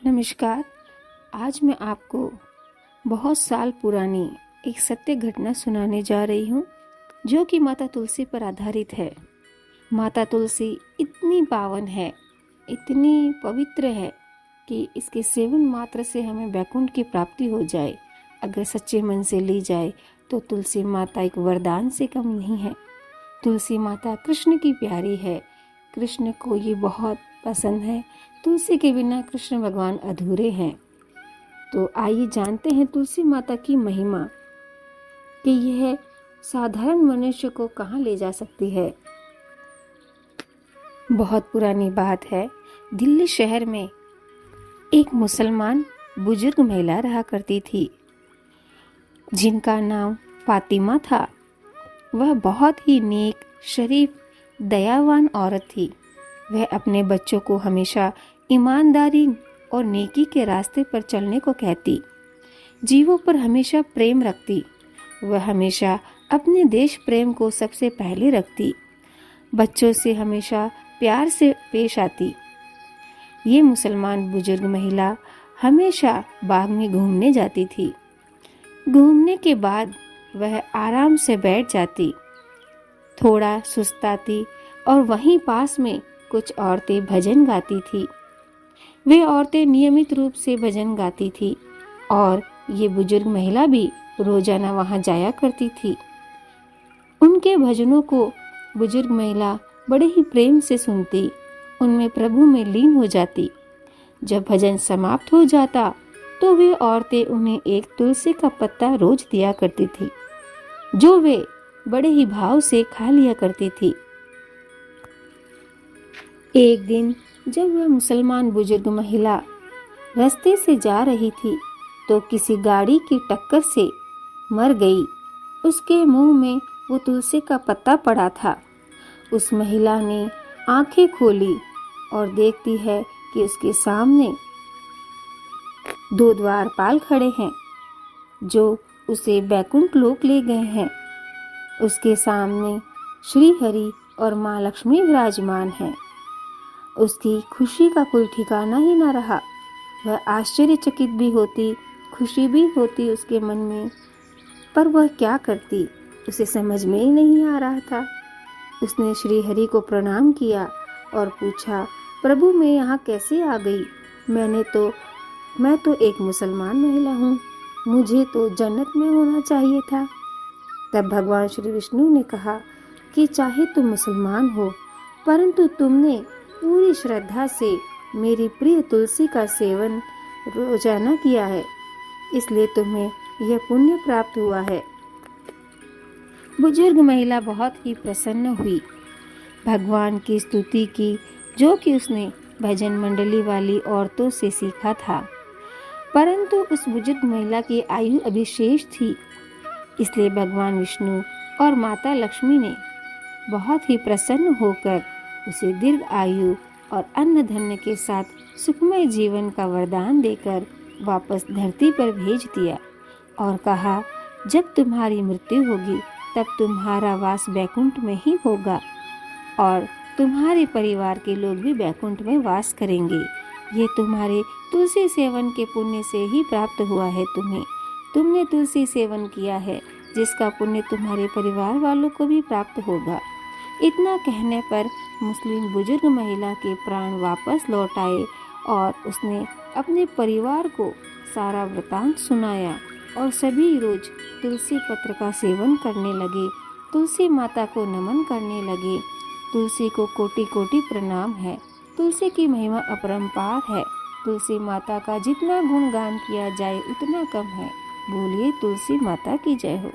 नमस्कार। आज मैं आपको बहुत साल पुरानी एक सत्य घटना सुनाने जा रही हूँ जो कि माता तुलसी पर आधारित है। माता तुलसी इतनी पावन है, इतनी पवित्र है कि इसके सेवन मात्र से हमें वैकुंठ की प्राप्ति हो जाए। अगर सच्चे मन से ली जाए तो तुलसी माता एक वरदान से कम नहीं है। तुलसी माता कृष्ण की प्यारी है। कृष्ण को ये बहुत पसंद है। तुलसी के बिना कृष्ण भगवान अधूरे हैं। तो आइए जानते हैं तुलसी माता की महिमा कि यह साधारण मनुष्य को कहाँ ले जा सकती है। बहुत पुरानी बात है। दिल्ली शहर में एक मुसलमान बुजुर्ग महिला रहा करती थी जिनका नाम फातिमा था। वह बहुत ही नेक, शरीफ, दयावान औरत थी। वह अपने बच्चों को हमेशा ईमानदारी और नेकी के रास्ते पर चलने को कहती, जीवों पर हमेशा प्रेम रखती। वह हमेशा अपने देश प्रेम को सबसे पहले रखती। बच्चों से हमेशा प्यार से पेश आती। ये मुसलमान बुजुर्ग महिला हमेशा बाग में घूमने जाती थी। घूमने के बाद वह आराम से बैठ जाती, थोड़ा सुस्ताती और वहीं पास में कुछ औरतें भजन गाती थी। वे औरतें नियमित रूप से भजन गाती थी और ये बुजुर्ग महिला भी रोजाना वहां जाया करती थी। उनके भजनों को बुजुर्ग महिला बड़े ही प्रेम से सुनती, उनमें प्रभु में लीन हो जाती। जब भजन समाप्त हो जाता तो वे औरतें उन्हें एक तुलसी का पत्ता रोज दिया करती थी, जो वे बड़े ही भाव से खा लिया करती थी। एक दिन जब वह मुसलमान बुजुर्ग महिला रास्ते से जा रही थी तो किसी गाड़ी की टक्कर से मर गई। उसके मुंह में वो तुलसी का पत्ता पड़ा था। उस महिला ने आंखें खोली और देखती है कि उसके सामने दो द्वारपाल खड़े हैं जो उसे बैकुंठ लोक ले गए हैं। उसके सामने श्री हरि और माँ लक्ष्मी विराजमान हैं। उसकी खुशी का कोई ठिकाना ही न रहा। वह आश्चर्यचकित भी होती, खुशी भी होती उसके मन में, पर वह क्या करती उसे समझ में ही नहीं आ रहा था। उसने श्री हरि को प्रणाम किया और पूछा, प्रभु मैं यहाँ कैसे आ गई? मैं तो एक मुसलमान महिला हूँ, मुझे तो जन्नत में होना चाहिए था। तब भगवान श्री विष्णु ने कहा कि चाहे तुम मुसलमान हो, परंतु तुमने पूरी श्रद्धा से मेरी प्रिय तुलसी का सेवन रोजाना किया है, इसलिए तुम्हें यह पुण्य प्राप्त हुआ है। बुजुर्ग महिला बहुत ही प्रसन्न हुई, भगवान की स्तुति की जो कि उसने भजन मंडली वाली औरतों से सीखा था। परंतु उस बुजुर्ग महिला की आयु अभी शेष थी, इसलिए भगवान विष्णु और माता लक्ष्मी ने बहुत ही प्रसन्न होकर उसे दीर्घ आयु और अन्न धन्य के साथ सुखमय जीवन का वरदान देकर वापस धरती पर भेज दिया और कहा, जब तुम्हारी मृत्यु होगी तब तुम्हारा वास बैकुंठ में ही होगा और तुम्हारे परिवार के लोग भी बैकुंठ में वास करेंगे। ये तुम्हारे तुलसी सेवन के पुण्य से ही प्राप्त हुआ है। तुमने तुलसी सेवन किया है, जिसका पुण्य तुम्हारे परिवार वालों को भी प्राप्त होगा। इतना कहने पर मुस्लिम बुजुर्ग महिला के प्राण वापस लौट आए और उसने अपने परिवार को सारा वृतांत सुनाया और सभी रोज तुलसी पत्र का सेवन करने लगे, तुलसी माता को नमन करने लगे। तुलसी को कोटि कोटि प्रणाम है। तुलसी की महिमा अपरंपार है। तुलसी माता का जितना गुणगान किया जाए उतना कम है। बोलिए तुलसी माता की जय हो।